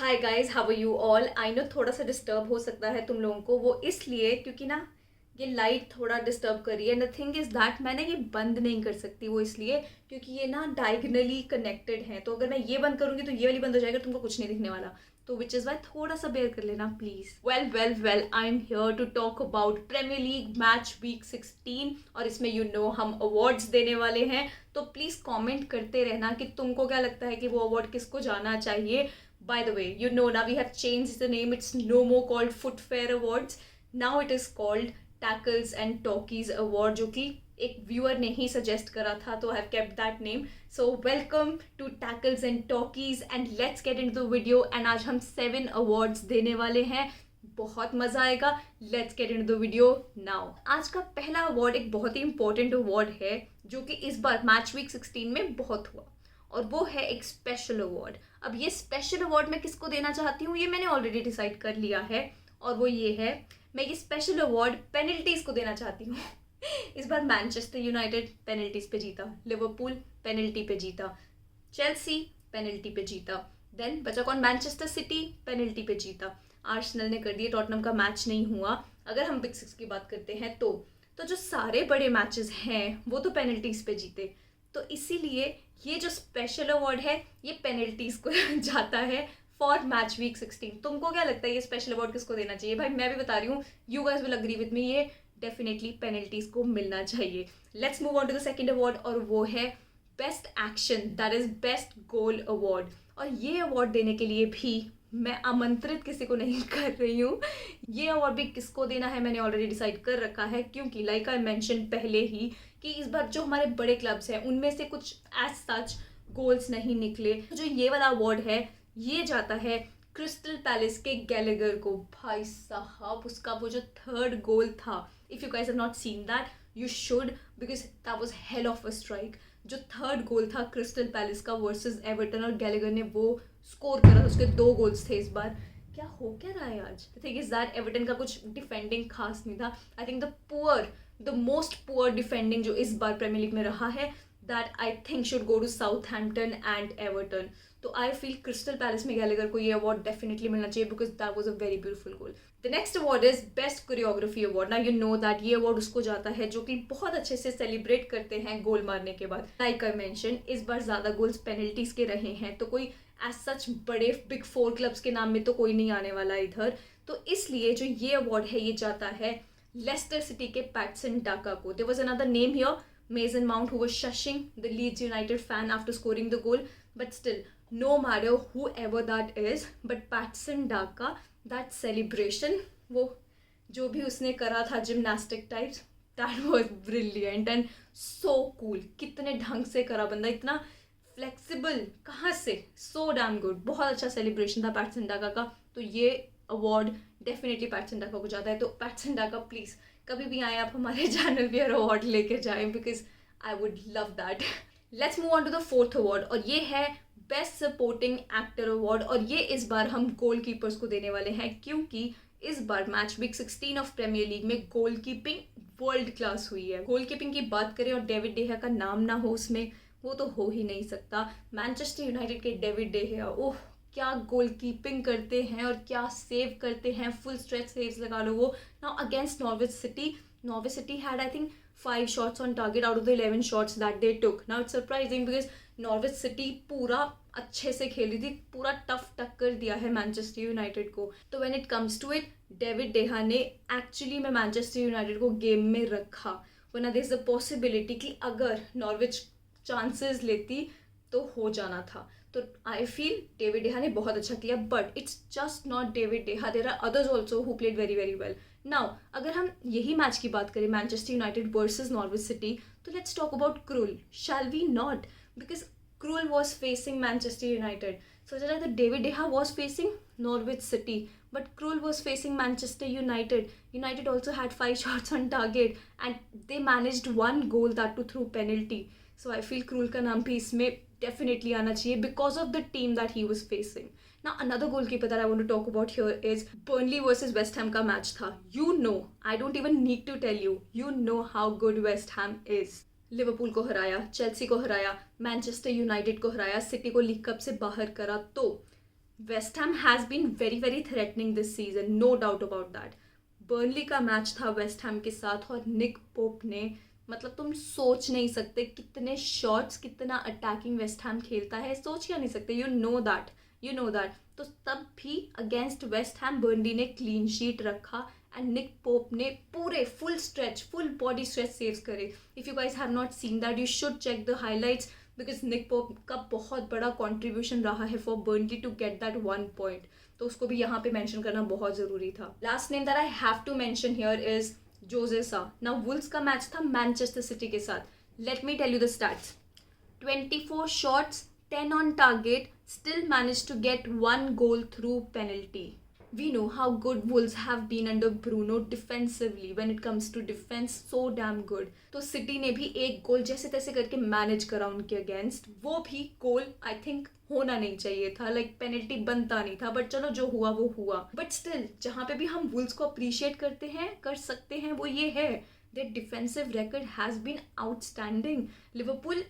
Hi guys, how are you all. I know थोड़ा सा disturb हो सकता है तुम लोगों को, वो इसलिए क्योंकि ना ये लाइट थोड़ा डिस्टर्ब कर रही है। द थिंग इज दैट मैं ना ये बंद नहीं कर सकती, वो इसलिए क्योंकि ये ना डायगनली कनेक्टेड है। तो अगर मैं ये बंद करूंगी तो ये वाली बंद हो जाएगा, तुमको कुछ नहीं दिखने वाला। तो विच इज वाई थोड़ा सा बेयर कर लेना please. Well I am here to talk about premier league match week 16 और इसमें हम अवार्ड्स देने वाले हैं। तो प्लीज कमेंट करते रहना कि तुमको क्या लगता है कि वो अवार्ड किसको जाना चाहिए। By the way, now we have changed the name. It's no more called Footfare Awards. Now it is called Tackles and Talkies Award, जो कि एक व्यूअर ने ही सजेस्ट करा था, तो I have kept that name. So welcome to tackles and talkies and let's get into the video. And आज हम 7 awards देने वाले हैं, बहुत मजा आएगा। Let's get into the video now. आज का पहला अवार्ड एक बहुत ही इंपॉर्टेंट अवार्ड है जो कि इस बार मैच वीक 16 में बहुत हुआ, और वो है एक स्पेशल अवार्ड। अब ये स्पेशल अवार्ड मैं किसको देना चाहती हूँ ये मैंने ऑलरेडी डिसाइड कर लिया है, और वो ये है, मैं ये स्पेशल अवार्ड पेनल्टीज को देना चाहती हूँ। इस बार मैनचेस्टर यूनाइटेड पेनल्टीज पे जीता, लिवरपूल पेनल्टी पे जीता, चेल्सी पेनल्टी पे जीता, देन बचा कौन, मैनचेस्टर सिटी पेनल्टी पे जीता, आर्सेनल ने कर दिया, टॉटनम का मैच नहीं हुआ। अगर हम बिग सिक्स की बात करते हैं तो जो सारे बड़े मैचेस हैं वो तो पेनल्टीज पे जीते। तो इसीलिए ये जो स्पेशल अवार्ड है ये पेनल्टीज को जाता है फॉर मैच वीक 16। तुमको क्या लगता है ये स्पेशल अवार्ड किसको देना चाहिए? भाई मैं भी बता रही हूँ, you guys will agree with me, ये डेफिनेटली पेनल्टीज को मिलना चाहिए। Let's move on to the second award, और वो है best action, that is best goal award. और ये अवार्ड देने के लिए भी मैं आमंत्रित किसी को नहीं कर रही हूँ। ये अवार्ड भी किसको देना है मैंने ऑलरेडी डिसाइड कर रखा है, क्योंकि लाइक आई मेंशन पहले ही कि इस बार जो हमारे बड़े क्लब्स हैं उनमें से कुछ एज सच गोल्स नहीं निकले। तो जो ये वाला अवार्ड है ये जाता है क्रिस्टल पैलेस के गैलेगर को। भाई साहब उसका वो जो थर्ड गोल था, if you guys have not seen that you should, because that was hell of a strike. जो थर्ड गोल था क्रिस्टल पैलेस का वर्सेस एवर्टन, और गैलेगर ने वो स्कोर करा था, उसके 2 गोल्स थे इस बार। क्या हो क्या रहा है आज? The thing is that Everton का कुछ डिफेंडिंग खास नहीं था। I think the most poor defending जो इस बार प्रीमियर लीग में रहा है, that I think should go to Southampton and Everton. तो आई फील क्रिस्टल पैलेस में गैलेगर को ये अवार्ड डेफिनेटली मिलना चाहिए, because that was a very beautiful goal. The next award is best choreography award. Now you know that ये award उसको जाता है जो कि बहुत अच्छे से सेलिब्रेट करते हैं गोल मारने के बाद। लाइक आई मेंशन, इस बार ज्यादा गोल्स पेनल्टीज के रहे हैं, तो कोई एज सच बड़े बिग 4 क्लब्स के नाम में तो कोई नहीं आने वाला इधर। तो इसलिए जो ये अवार्ड है ये जाता है लेस्टर सिटी के पैटसन डाका को। There was another name here, Mason Mount, who was shushing the Leeds United fan after scoring the goal, but still no matter whoever that is, but Patson Daka, that celebration, वो जो भी उसने करा था gymnastic types, that was brilliant and so cool। कितने ढंग से करा बंदा, इतना फ्लेक्सिबल, कहाँ से, so damn good। बहुत अच्छा सेलिब्रेशन था पैटसन डाका का। तो ये अवार्ड डेफिनेटली पैटसन डाका को जाता है। तो पैटसन डाका प्लीज़ कभी भी आए आप हमारे चैनल पे अवार्ड लेके जाएं, because I would love that. Let's move on to the fourth award, और ये है बेस्ट सपोर्टिंग एक्टर अवार्ड। और ये इस बार हम गोल कीपर्स को देने वाले हैं, क्योंकि इस बार match week 16 of Premier league में गोल कीपिंग वर्ल्ड क्लास हुई है। गोल कीपिंग की बात करें और डेविड डेहा का नाम ना हो उसमें, वो तो हो ही नहीं सकता। मैनचेस्टर यूनाइटेड के डेविड डेहा, ओह क्या गोल कीपिंग करते हैं और क्या सेव करते हैं, फुल स्ट्रेच सेव्स लगा लो वो। Now against Norwich city had I think 5 shots on target out of the 11 shots that they took. Now it's surprising because Norwich city पूरा अच्छे से खेली थी, पूरा टफ टक्कर दिया है मैनचेस्टर यूनाइटेड को। तो when it comes to it, David de Gea ने एक्चुअली में मैनचेस्टर यूनाइटेड को गेम में रखा, वरना देयर इज अ पॉसिबिलिटी कि अगर नॉर्विच चांसेस लेती तो हो जाना था। तो आई फील डेविड डेहा ने बहुत अच्छा किया, but it's just not David de Gea, there are others also who played very very well. Now अगर हम यही मैच की बात करें, Manchester United versus Norwich City, तो let's talk about Krul, shall we not? Because Krul was facing Manchester United. So that David De Gea was facing Norwich City, but Krul was facing Manchester United. United also had 5 shots on target and they managed 1 goal, that too through penalty. So I feel Krul का नाम भी इसमें definitely आना चाहिए because of the team that he was facing. Now another goalkeeper that I want to talk about here is Burnley versus West Ham का match था। You know, I don't even need to tell you, you know how good West Ham is. Liverpool को हराया, Chelsea को हराया, Manchester United को हराया, city को league cup से बाहर करा। तो West Ham has been very very threatening this season, no doubt about that. Burnley का मैच था वेस्ट हैम के साथ और निक पोप ने, मतलब तुम सोच नहीं सकते कितने शॉट्स, कितना अटैकिंग वेस्ट हैम खेलता है, सोच क्या नहीं सकते. You know that, you know that. तो तब भी अगेंस्ट वेस्ट हैम बर्नली ने क्लीन शीट रखा एंड निक पोप ने पूरे full stretch, full body stretch saves करे. If you guys have not seen that, you should check the highlights, because Nick Pope का बहुत बड़ा कॉन्ट्रीब्यूशन रहा है for Burnley to get that 1 point. तो उसको भी यहाँ पे मेंशन करना बहुत ज़रूरी था. Last name that I have to mention here is Jose Sa. Now Wolves का मैच था मैनचेस्टर सिटी के साथ. Let me tell you the stats. 24 shots, 10 on target, still managed to get 1 goal through penalty. We know how good Wolves have been under Bruno defensively. When it comes to defense, so damn good. तो city ने भी एक गोल जैसे तैसे करके manage करा उनके against. वो भी गोल आई थिंक होना नहीं चाहिए था, लाइक पेनल्टी बनता नहीं था, बट चलो जो हुआ वो हुआ. बट स्टिल जहाँ पे भी हम वुल्स को अप्रिशिएट करते हैं, कर सकते हैं, वो ये है that defensive record has been outstanding. Liverpool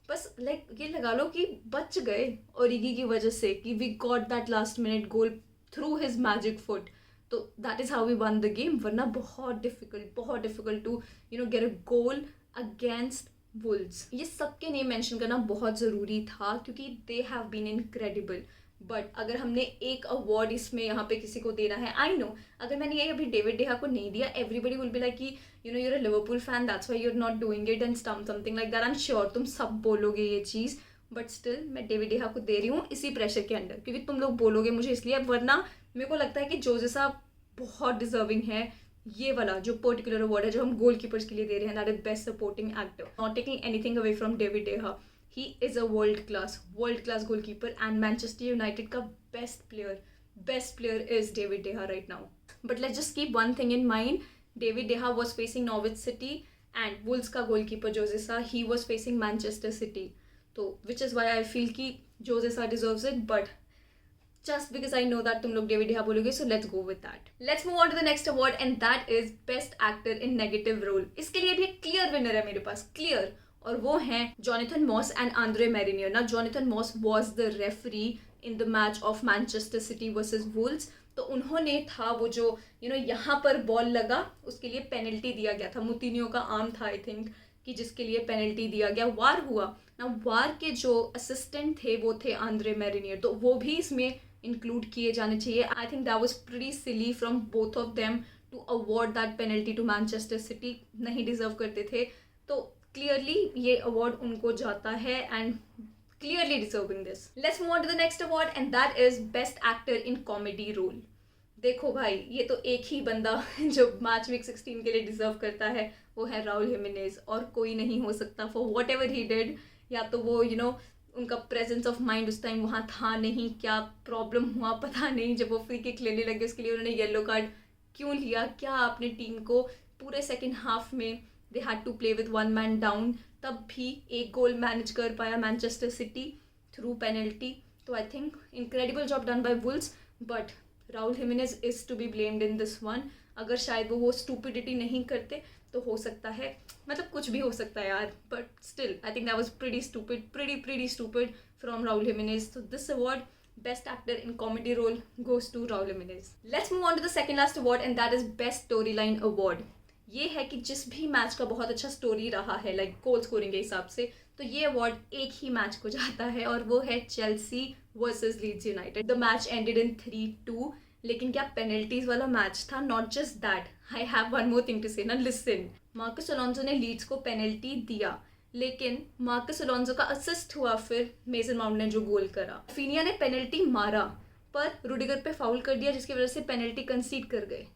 बस लाइक ये लगा लो कि बच गए ओरिगी की वजह से, कि we got that last minute goal through his magic foot. So that is how we won the game. वरना बहुत difficult to get a goal against Wolves. ये सबके नेम मेंशन करना बहुत ज़रूरी था क्योंकि they have been incredible. But अगर हमने एक अवार्ड इसमें यहाँ पे किसी को देना है, आई नो अगर मैंने ये अभी डेविड डेहा को नहीं दिया, एवरीबडी विल बी लाइक कि you're a Liverpool fan, that's why you're not doing it and something like that. I am sure तुम सब बोलोगे ये चीज़, बट स्टिल मैं डेविड डेहा को दे रही हूँ इसी प्रेशर के अंडर, क्योंकि तुम लोग बोलोगे मुझे इसलिए. वरना मेरे को लगता है कि जोजे साहब बहुत डिजर्विंग है ये वाला जो पर्टिकुलर अवार्ड है जो हम गोल कीपर्स के लिए दे रहे हैं, that is best supporting actor. Not taking anything away from David de Gea. He is a world class goalkeeper and Manchester United का best player is David De Gea right now. But let's just keep one thing in mind. David De Gea was facing Norwich City and Wolves का goalkeeper Jose Sa, he was facing Manchester City. तो which is why I feel कि Jose Sa deserves it, but just because I know that तुम लोग David De Gea बोलोगे, so let's go with that. Let's move on to the next award and that is Best Actor in Negative Role. इसके लिए भी एक clear winner है मेरे पास, clear. और वो हैं Jonathan Moss and Andre Marriner. ना Jonathan Moss was the referee in the match of Manchester City versus Wolves. तो उन्होंने था वो जो यहाँ पर बॉल लगा उसके लिए पेनल्टी दिया गया था. मुतीनियो का आर्म था आई थिंक कि जिसके लिए पेनल्टी दिया गया. वार हुआ ना, वार के जो असिस्टेंट थे वो थे आंद्रे मैरिनियर, तो वो भी इसमें इंक्लूड किए जाने चाहिए. I think that was pretty silly from both of them to award that penalty to Manchester City. नहीं डिजर्व करते थे, तो क्लियरली ये अवार्ड उनको जाता है and clearly deserving this. Let's move on to the next award and that is best actor in comedy role. देखो भाई, ये तो एक ही बंदा जो मैच वीक 16 के लिए डिजर्व करता है, वो है राउल हिमेनेज, और कोई नहीं हो सकता for what ever he did. या तो वो उनका प्रेजेंस ऑफ माइंड उस टाइम वहाँ था नहीं, क्या प्रॉब्लम हुआ पता नहीं, जब वो फ्री किक लेने लगे उसके लिए उन्होंने येलो कार्ड क्यों लिया, क्या अपने टीम को पूरे सेकेंड हाफ में they had to play with one man down, तब भी एक गोल मैनेज कर पाया मैनचेस्टर सिटी थ्रू पेनल्टी. तो I think incredible job done by Wolves, but Raul Jimenez is to be blamed in this one. अगर शायद वो स्टूपिडिटी नहीं करते तो हो सकता है, मतलब कुछ भी हो सकता है यार, but still I think that was pretty stupid from Raul Jimenez. So this award, Best Actor in Comedy Role, goes to Raul Jimenez. Let's move on to the second last award and that is Best Storyline Award. ये है कि जिस भी match का बहुत अच्छा story रहा है, लाइक गोल स्कोरिंग के हिसाब से, तो ये अवार्ड एक ही मैच को जाता है और वो है Chelsea versus Leeds United. The match ended in 3-2, लेकिन क्या पेनल्टीज वाला मैच था. Not just that, I have one more thing to say ना. लिसन, मार्कस अलोंसो ने लीड्स को पेनल्टी दिया, लेकिन मार्कस अलोंसो का असिस्ट हुआ फिर मेसन माउंट ने जो गोल करा. फिनिया ने पेनल्टी मारा पर रुडिगर पे फाउल कर दिया जिसकी वजह से पेनल्टी कंसीड कर गए.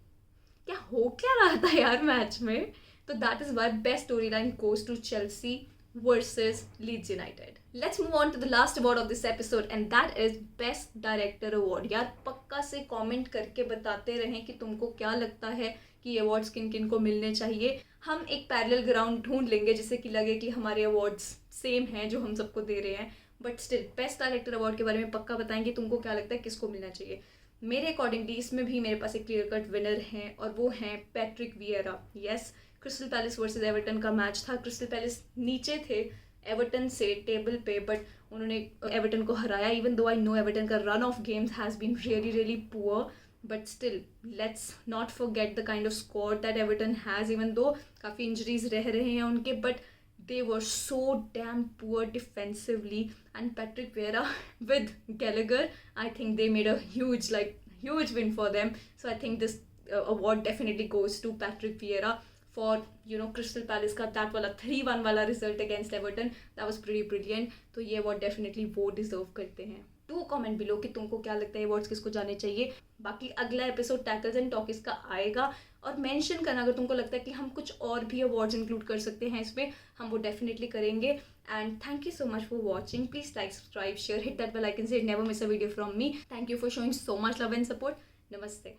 क्या हो क्या रहा था यार मैच में. तो that is why best story line goes to Chelsea versus Leeds United. Let's move on to the last award of this episode and that is best director award. यार पक्का से कमेंट करके बताते रहें कि तुमको क्या लगता है कि ये अवार्ड्स किन किन को मिलने चाहिए. हम एक पैरेलल ग्राउंड ढूंढ लेंगे जिससे कि लगे कि हमारे अवार्ड्स सेम हैं जो हम सबको दे रहे हैं, but still best director award के बारे में पक्का बताएंगे तुमको क्या लगता है किसको मिलना चाहिए. मेरे अकॉर्डिंगली इसमें भी मेरे पास एक क्लियर कट विनर हैं और वो हैं Patrick Vieira. Yes, Crystal Palace versus Everton का मैच था. क्रिस्टल पैलेस नीचे थे एवर्टन से टेबल पे, बट उन्होंने एवर्टन को हराया। Even though I know Everton का run of games has been really really poor, but still let's not forget the kind of squad that Everton has. Even though काफ़ी injuries रह रहे हैं उनके, but they were so damn poor defensively. And Patrick Vieira with Gallagher, I think they made a huge win for them. So I think this award definitely goes to Patrick Vieira for Crystal Palace का that वाला 3-1 वाला result against Everton, that was pretty brilliant. तो ये award definitely वो deserve करते हैं। To comment below कि तुमको क्या लगता है अवार्ड्स किसको जाने चाहिए। बाकी अगला एपिसोड टैकल्स एंड टॉकिस का आएगा, और मेंशन करना अगर तुमको लगता है कि हम कुछ और भी अवार्ड्स इंक्लूड कर सकते हैं इसमें, हम वो डेफिनेटली करेंगे। And thank you so much for watching. Please like, subscribe, share, hit that bell icon, so never miss a video from me. Thank you for showing so much love and support. नमस्ते।